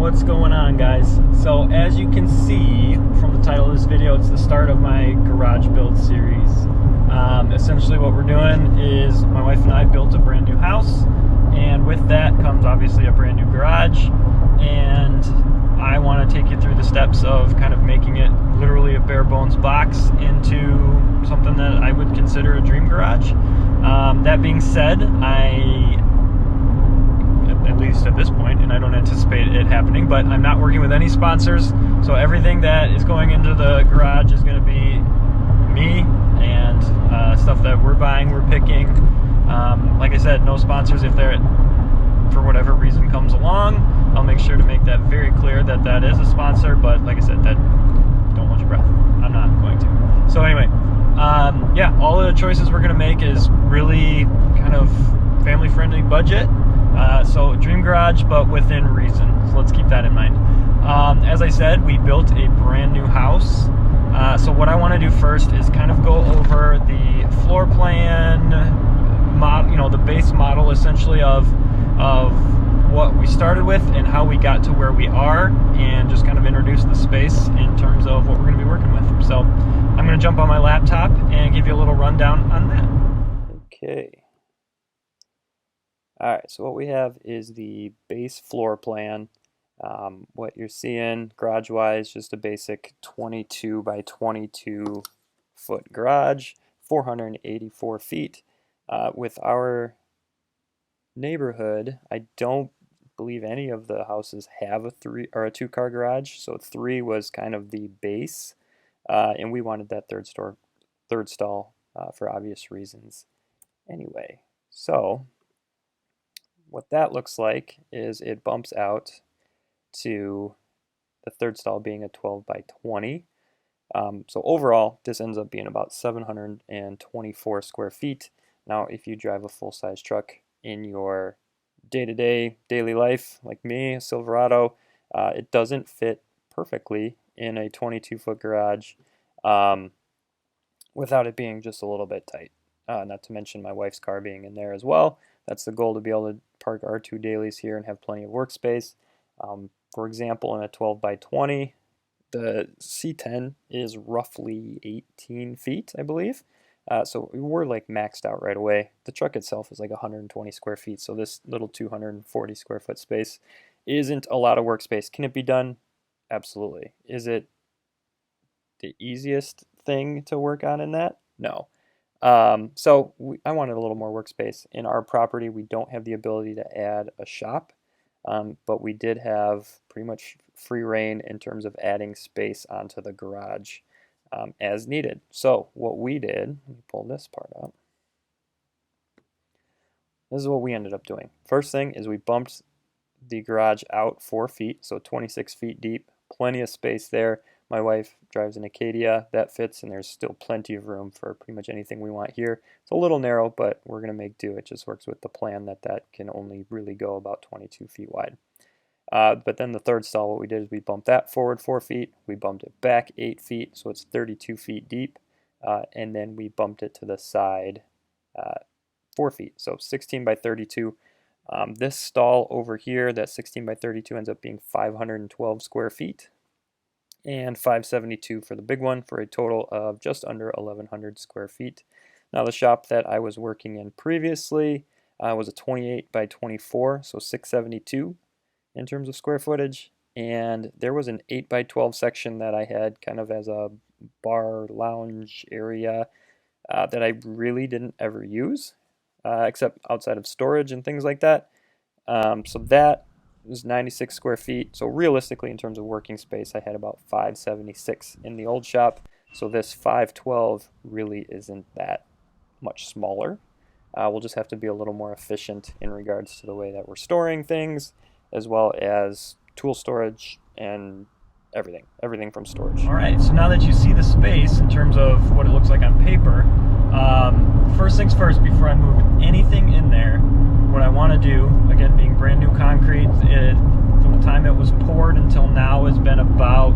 what's going on, guys? So as you can see from the title of this video, it's the start of my garage build series. Essentially what we're doing is my wife and I built a brand new house, and with that comes obviously a brand new garage, and I want to take you through the steps of kind of making it literally a bare bones box into something that I would consider a dream garage. That being said, at least at this point, and I don't anticipate it happening, but I'm not working with any sponsors, so everything that is going into the garage is going to be me and stuff that we're buying, we're picking. Like I said, no sponsors. If there, for whatever reason, comes along, I'll make sure to make that very clear that that is a sponsor, but like I said, that don't hold your breath. I'm not going to. So anyway, yeah, all of the choices we're going to make is really kind of family-friendly budget. So dream garage, but within reason. So let's keep that in mind. As I said, we built a brand new house. So what I want to do first is kind of go over the floor plan, the base model essentially of what we started with and how we got to where we are, and just kind of introduce the space in terms of what we're going to be working with. So I'm going to jump on my laptop and give you a little rundown on that. Okay. All right, so what we have is the base floor plan. What you're seeing garage-wise, just a basic 22 by 22 foot garage, 484 feet. With our neighborhood, I don't believe any of the houses have a two-car garage, so 3 was kind of the base, and we wanted that third stall for obvious reasons. Anyway, so what that looks like is it bumps out to the third stall being a 12 by 20. So overall, this ends up being about 724 square feet. Now, if you drive a full-size truck in your day-to-day, daily life, like me, a Silverado, it doesn't fit perfectly in a 22-foot garage without it being just a little bit tight. Not to mention my wife's car being in there as well. That's the goal, to be able to park our 2 dailies here and have plenty of workspace. For example, in a 12 by 20, the C10 is roughly 18 feet, I believe. So we're like maxed out right away. The truck itself is like 120 square feet, so this little 240 square foot space isn't a lot of workspace. Can it be done? Absolutely. Is it the easiest thing to work on in that? No. So I wanted a little more workspace. In our property, we don't have the ability to add a shop, but we did have pretty much free reign in terms of adding space onto the garage as needed. So what we did, let me pull this part up. This is what we ended up doing. First thing is we bumped the garage out 4 feet, so 26 feet deep, plenty of space there. My wife drives an Acadia, that fits, and there's still plenty of room for pretty much anything we want here. It's a little narrow, but we're going to make do. It just works with the plan that can only really go about 22 feet wide. But then the third stall, what we did is we bumped that forward 4 feet, we bumped it back 8 feet, so it's 32 feet deep, and then we bumped it to the side 4 feet, so 16 by 32. This stall over here, that 16 by 32, ends up being 512 square feet. And 572 for the big one, for a total of just under 1,100 square feet. Now, the shop that I was working in previously was a 28 by 24, so 672 in terms of square footage, and there was an 8 by 12 section that I had kind of as a bar lounge area that I really didn't ever use, except outside of storage and things like that. So that was 96 square feet. So realistically, in terms of working space, I had about 576 in the old shop. So this 512 really isn't that much smaller. We'll just have to be a little more efficient in regards to the way that we're storing things, as well as tool storage and everything from storage. All right, so now that you see the space in terms of what it looks like on paper, first things first, before I move anything in there, what I want to do, again, being brand new concrete, from the time it was poured until now has been about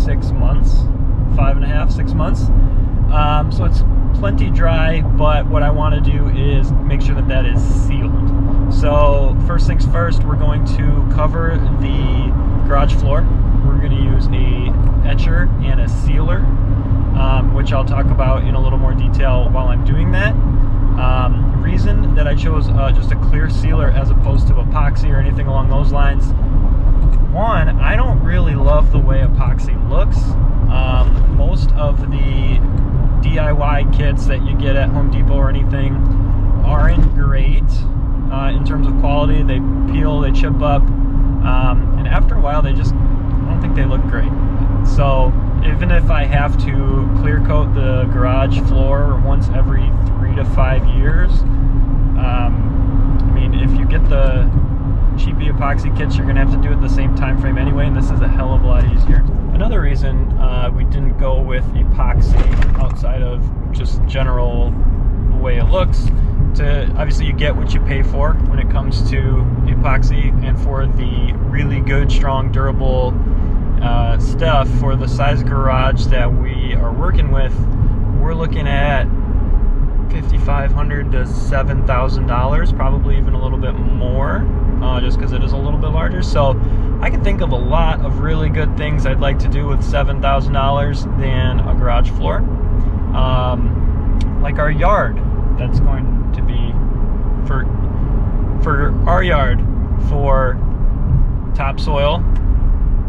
6 months, 5.5, 6 months. So it's plenty dry, but what I want to do is make sure that is sealed. So first things first, we're going to cover the garage floor, we're going to use a etcher and a sealer, which I'll talk about in a little more detail while I'm doing that. Reason that I chose just a clear sealer as opposed to epoxy or anything along those lines. One, I don't really love the way epoxy looks. Most of the DIY kits that you get at Home Depot or anything aren't great in terms of quality. They peel, they chip up, and after a while I don't think they look great. So even if I have to clear coat the garage floor once every 3 to 5 years, I mean, if you get the cheapy epoxy kits, you're gonna have to do it the same time frame anyway, and this is a hell of a lot easier. Another reason we didn't go with epoxy outside of just general the way it looks, obviously you get what you pay for when it comes to epoxy, and for the really good, strong, durable stuff for the size garage that we are working with, we're looking at $5,500 to $7,000, probably even a little bit more, just because it is a little bit larger. So I can think of a lot of really good things I'd like to do with $7,000 than a garage floor. Like our yard, that's going to be for our yard for topsoil,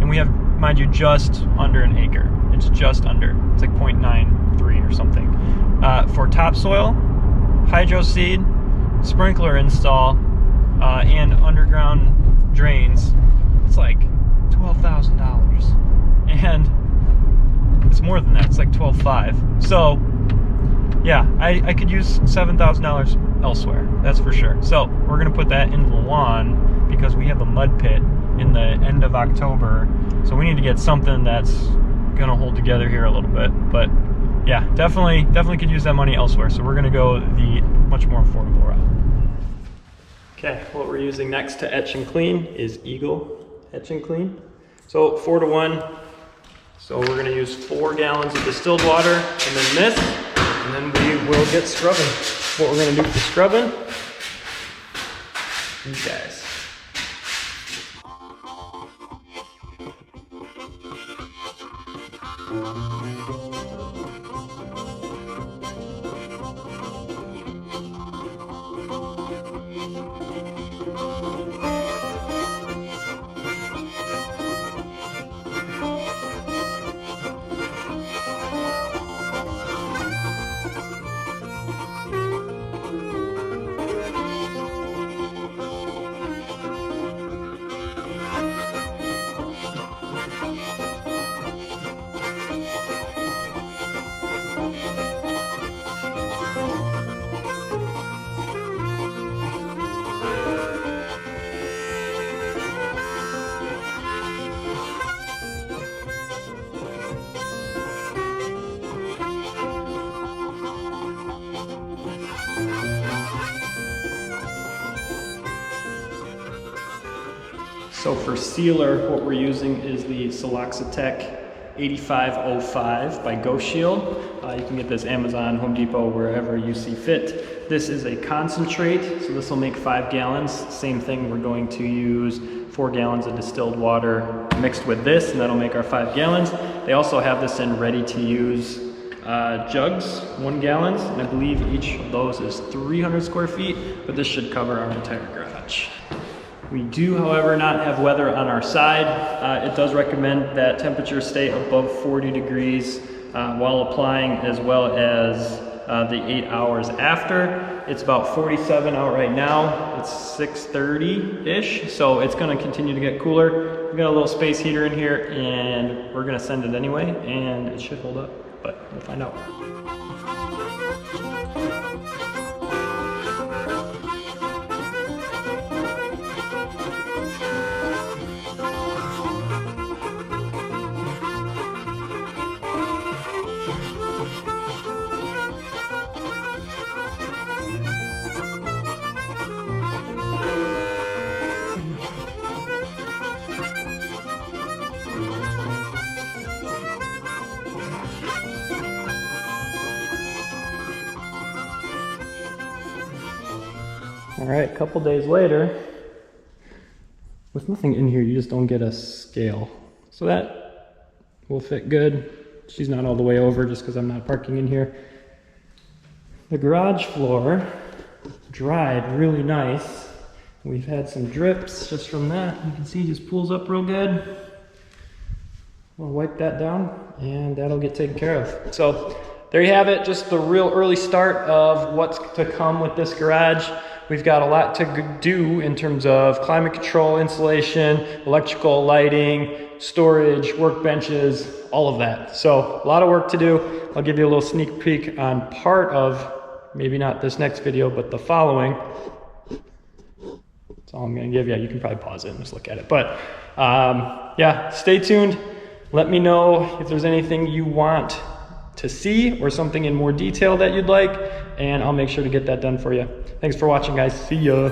and we have, mind you, just under an acre. It's just under. It's like 0.93 or something. For topsoil, hydro seed, sprinkler install, and underground drains, it's like $12,000. And it's more than that. It's like $12,500. So yeah, I could use $7,000 elsewhere. That's for sure. So we're gonna put that in the lawn because we have a mud pit in the end of October. So we need to get something that's gonna hold together here a little bit. But yeah, definitely could use that money elsewhere. So we're gonna go the much more affordable route. Okay, what we're using next to etch and clean is Eagle Etch and Clean. So 4-to-1. So we're gonna use 4 gallons of distilled water and then this, and then we will get scrubbing. What we're gonna do for scrubbing, these guys. So for sealer, what we're using is the Siloxitech 8505 by Ghost Shield. You can get this Amazon, Home Depot, wherever you see fit. This is a concentrate, so this will make 5 gallons. Same thing, we're going to use 4 gallons of distilled water mixed with this, and that'll make our 5 gallons. They also have this in ready-to-use jugs, 1 gallons, and I believe each of those is 300 square feet, but this should cover our entire garage. We do, however, not have weather on our side. It does recommend that temperatures stay above 40 degrees while applying, as well as the 8 hours after. It's about 47 out right now. It's 6:30-ish, so it's gonna continue to get cooler. We've got a little space heater in here, and we're gonna send it anyway, and it should hold up, but we'll find out. All right, a couple days later, with nothing in here, you just don't get a scale. So that will fit good. She's not all the way over just because I'm not parking in here. The garage floor dried really nice. We've had some drips just from that. You can see it just pulls up real good. We'll wipe that down and that'll get taken care of. So there you have it, just the real early start of what's to come with this garage. We've got a lot to do in terms of climate control, insulation, electrical, lighting, storage, workbenches, all of that. So a lot of work to do. I'll give you a little sneak peek on part of, maybe not this next video, but the following. That's all I'm gonna give you. You can probably pause it and just look at it. But yeah, stay tuned. Let me know if there's anything you want to see or something in more detail that you'd like, and I'll make sure to get that done for you. Thanks for watching, guys. See ya.